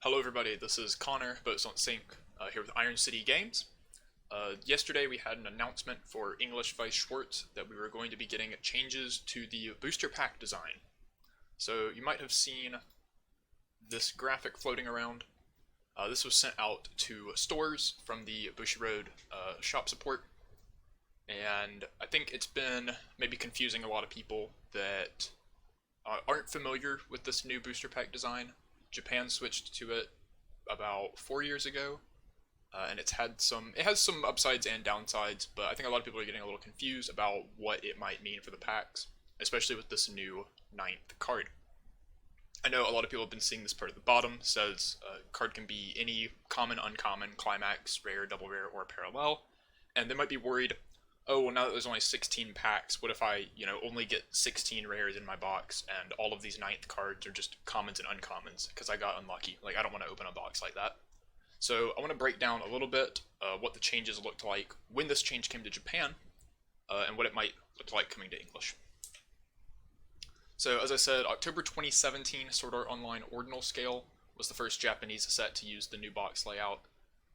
Hello everybody, this is Connor, Boats on Sync, here with Iron City Games. Yesterday we had an announcement for English Weiss Schwarz that we were going to be getting changes to the booster pack design. So you might have seen this graphic floating around. This was sent out to stores from the Bushiroad shop support, and I think it's been maybe confusing a lot of people that aren't familiar with this new booster pack design. Japan switched to it about 4 years ago, and it has some upsides and downsides. But I think a lot of people are getting a little confused about what it might mean for the packs, especially with this new ninth card. I know a lot of people have been seeing this part at the bottom. Says card can be any common, uncommon, climax, rare, double rare, or parallel, and they might be worried. Oh, well, now that there's only 16 packs, what if I, only get 16 rares in my box and all of these ninth cards are just commons and uncommons because I got unlucky? Like, I don't want to open a box like that. So I want to break down a little bit what the changes looked like when this change came to Japan, and what it might look like coming to English. So as I said, October 2017 Sword Art Online Ordinal Scale was the first Japanese set to use the new box layout.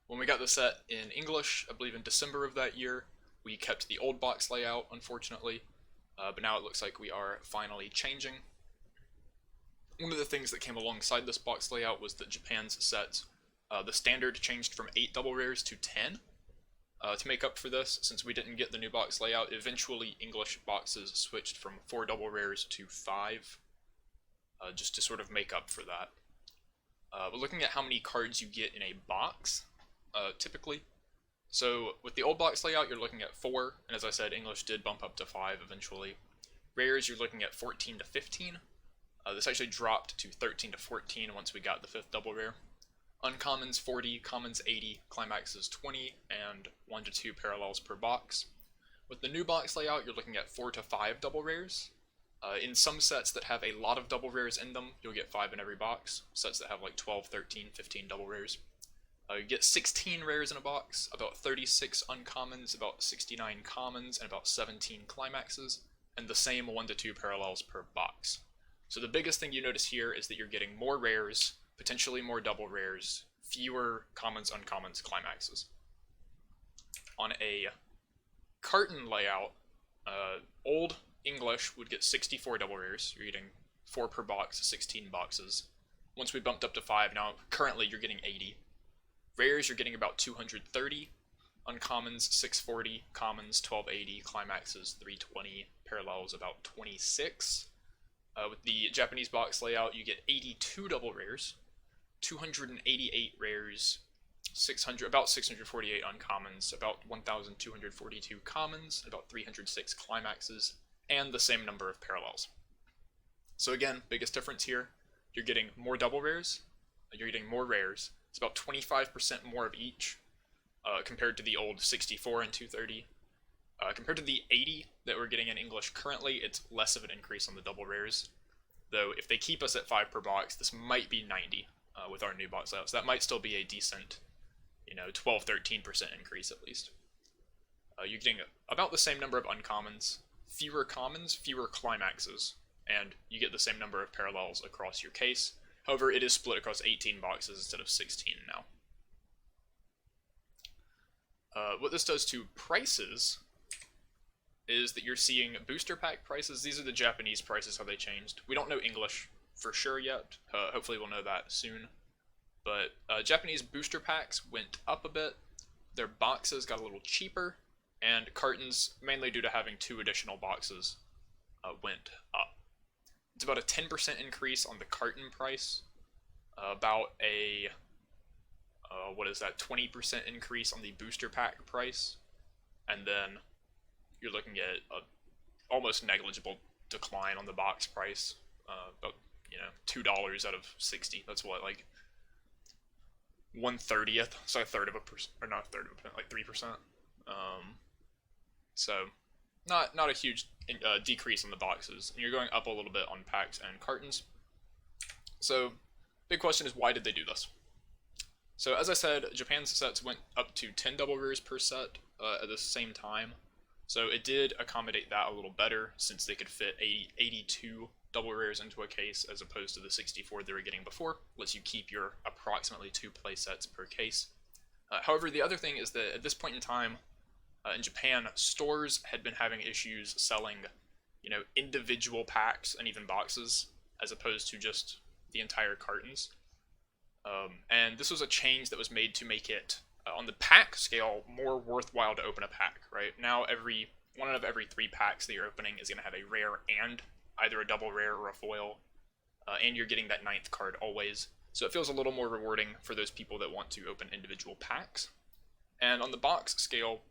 When we got the set in English, I believe in December of that year, we kept the old box layout, unfortunately, but now it looks like we are finally changing. One of the things that came alongside this box layout was that Japan's sets, the standard changed from 8 double rares to 10. To make up for this, since we didn't get the new box layout, eventually English boxes switched from 4 double rares to 5, just to sort of make up for that. But looking at how many cards you get in a box, typically, so with the old box layout, you're looking at 4, and as I said, English did bump up to 5 eventually. Rares, you're looking at 14 to 15. This actually dropped to 13 to 14 once we got the 5th double rare. Uncommons 40, commons 80, climaxes 20, and 1 to 2 parallels per box. With the new box layout, you're looking at 4 to 5 double rares. In some sets that have a lot of double rares in them, you'll get 5 in every box. Sets that have like 12, 13, 15 double rares. You get 16 rares in a box, about 36 uncommons, about 69 commons, and about 17 climaxes, and the same 1 to 2 parallels per box. So the biggest thing you notice here is that you're getting more rares, potentially more double rares, fewer commons, uncommons, climaxes. On a carton layout, old English would get 64 double rares. You're getting 4 per box, 16 boxes. Once we bumped up to 5, now currently you're getting 80. Rares, you're getting about 230, uncommons 640, commons 1280, climaxes 320, parallels about 26. With the Japanese box layout, you get 82 double rares, 288 rares, about 648 uncommons, about 1242 commons, about 306 climaxes, and the same number of parallels. So again, biggest difference here, you're getting more double rares, you're getting more rares. It's about 25% more of each, compared to the old 64 and 230. Compared to the 80 that we're getting in English currently, it's less of an increase on the double rares. Though, if they keep us at 5 per box, this might be 90 with our new box layout. So that might still be a decent, 12-13% increase at least. You're getting about the same number of uncommons, fewer commons, fewer climaxes, and you get the same number of parallels across your case. However, it is split across 18 boxes instead of 16 now. What this does to prices is that you're seeing booster pack prices. These are the Japanese prices, how they changed. We don't know English for sure yet. Hopefully we'll know that soon. But Japanese booster packs went up a bit. Their boxes got a little cheaper, and cartons, mainly due to having 2 additional boxes, went up. It's about a 10% increase on the carton price, about a, 20% increase on the booster pack price, and then you're looking at a almost negligible decline on the box price, about, $2 out of 60, that's what, like, 1/30th, so a third of a percent, or not a third of a percent, like 3%, so not a huge decrease on the boxes, and you're going up a little bit on packs and cartons. So, big question is, why did they do this? So, as I said, Japan's sets went up to 10 double rares per set at the same time, so it did accommodate that a little better, since they could fit 82 double rares into a case as opposed to the 64 they were getting before. Lets you keep your approximately 2 play sets per case. However, the other thing is that at this point in time, in Japan, stores had been having issues selling, individual packs and even boxes, as opposed to just the entire cartons. And this was a change that was made to make it, on the pack scale, more worthwhile to open a pack, right? Now one out of every 3 packs that you're opening is going to have a rare and either a double rare or a foil, and you're getting that 9th card always. So it feels a little more rewarding for those people that want to open individual packs. And on the box scale,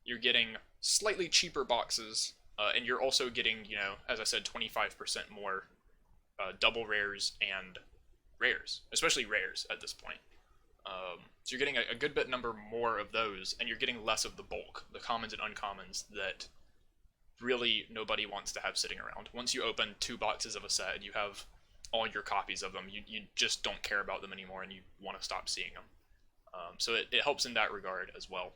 you're getting slightly cheaper boxes, and you're also getting, as I said, 25% more double rares and rares, especially rares at this point. So you're getting a good bit number more of those, and you're getting less of the bulk, the commons and uncommons that really nobody wants to have sitting around. Once you open 2 boxes of a set and you have all your copies of them, you just don't care about them anymore and you want to stop seeing them. So it helps in that regard as well.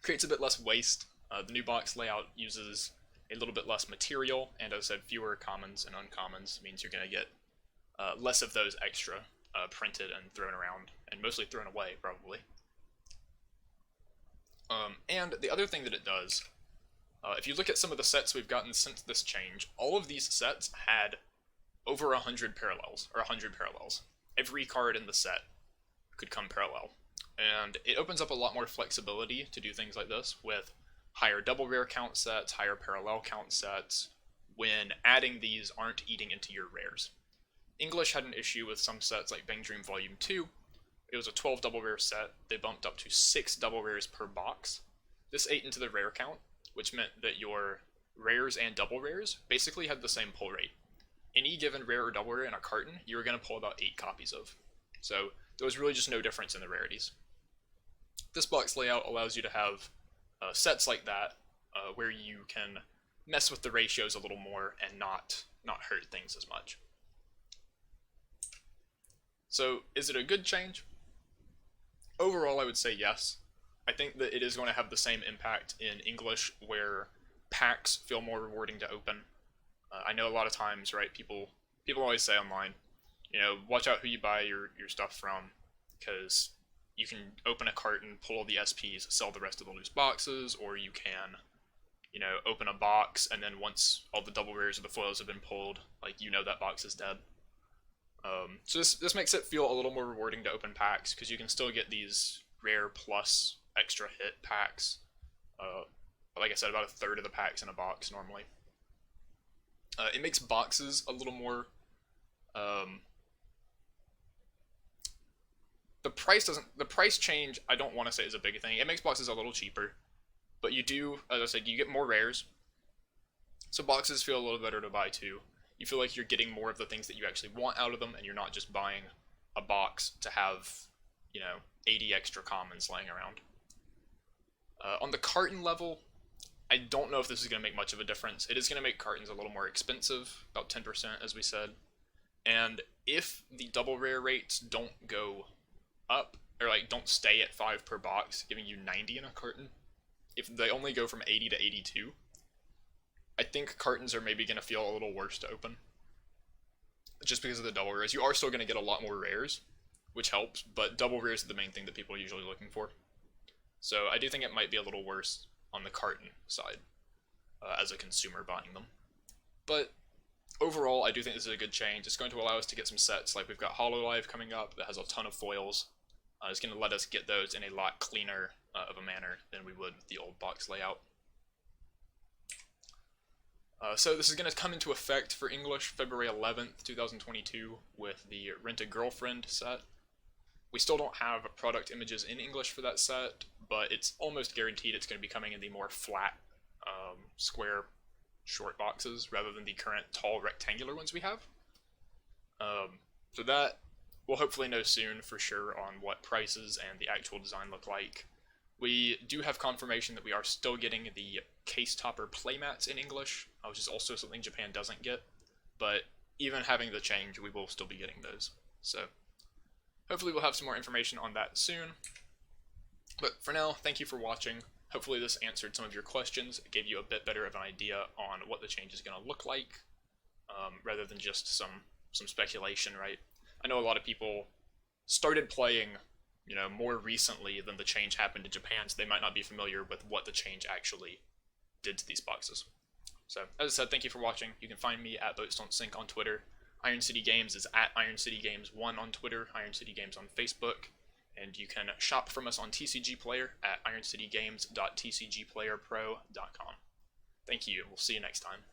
Creates a bit less waste. The new box layout uses a little bit less material, and as I said, fewer commons and uncommons means you're going to get less of those extra printed and thrown around, and mostly thrown away, probably. And the other thing that it does, if you look at some of the sets we've gotten since this change, all of these sets had over 100 parallels, or 100 parallels. Every card in the set could come parallel. And it opens up a lot more flexibility to do things like this with higher double rare count sets, higher parallel count sets, when adding these aren't eating into your rares. English had an issue with some sets like Bang Dream Volume 2. It was a 12 double rare set. They bumped up to 6 double rares per box. This ate into the rare count, which meant that your rares and double rares basically had the same pull rate. Any given rare or double rare in a carton, you were going to pull about 8 copies of. So there was really just no difference in the rarities. This box layout allows you to have sets like that, where you can mess with the ratios a little more and not hurt things as much. So, is it a good change? Overall, I would say yes. I think that it is going to have the same impact in English, where packs feel more rewarding to open. I know a lot of times, right, people always say online, watch out who you buy your stuff from, because you can open a carton, pull all the SPs, sell the rest of the loose boxes, or you can, open a box, and then once all the double rares or the foils have been pulled, that box is dead. So this makes it feel a little more rewarding to open packs, because you can still get these rare plus extra hit packs. Like I said, about a third of the packs in a box normally. It makes boxes a little more... The price change, I don't want to say is a big thing. It makes boxes a little cheaper, but you do, as I said, you get more rares. So boxes feel a little better to buy too. You feel like you're getting more of the things that you actually want out of them, and you're not just buying a box to have, 80 extra commons laying around. On the carton level, I don't know if this is going to make much of a difference. It is going to make cartons a little more expensive, about 10% as we said. And if the double rare rates don't go up, or don't stay at 5 per box, giving you 90 in a carton, if they only go from 80 to 82, I think cartons are maybe going to feel a little worse to open. Just because of the double rares. You are still going to get a lot more rares, which helps, but double rares are the main thing that people are usually looking for. So I do think it might be a little worse on the carton side, as a consumer buying them. But overall, I do think this is a good change. It's going to allow us to get some sets, like we've got Hololive coming up that has a ton of foils. It's going to let us get those in a lot cleaner of a manner than we would with the old box layout. So this is going to come into effect for English February 11th, 2022 with the Rent a Girlfriend set. We still don't have product images in English for that set, but it's almost guaranteed it's going to be coming in the more flat, square, short boxes rather than the current tall rectangular ones we have. So that we'll hopefully know soon for sure on what prices and the actual design look like. We do have confirmation that we are still getting the case topper playmats in English, which is also something Japan doesn't get, but even having the change, we will still be getting those. So hopefully we'll have some more information on that soon. But for now, thank you for watching. Hopefully this answered some of your questions, it gave you a bit better of an idea on what the change is going to look like. rather than just some speculation, right? I know a lot of people started playing, more recently than the change happened in Japan, so they might not be familiar with what the change actually did to these boxes. So, as I said, thank you for watching. You can find me at Boats Don't Sink on Twitter. Iron City Games is at Iron City Games 1 on Twitter, Iron City Games on Facebook, and you can shop from us on TCG Player at ironcitygames.tcgplayerpro.com. Thank you, and we'll see you next time.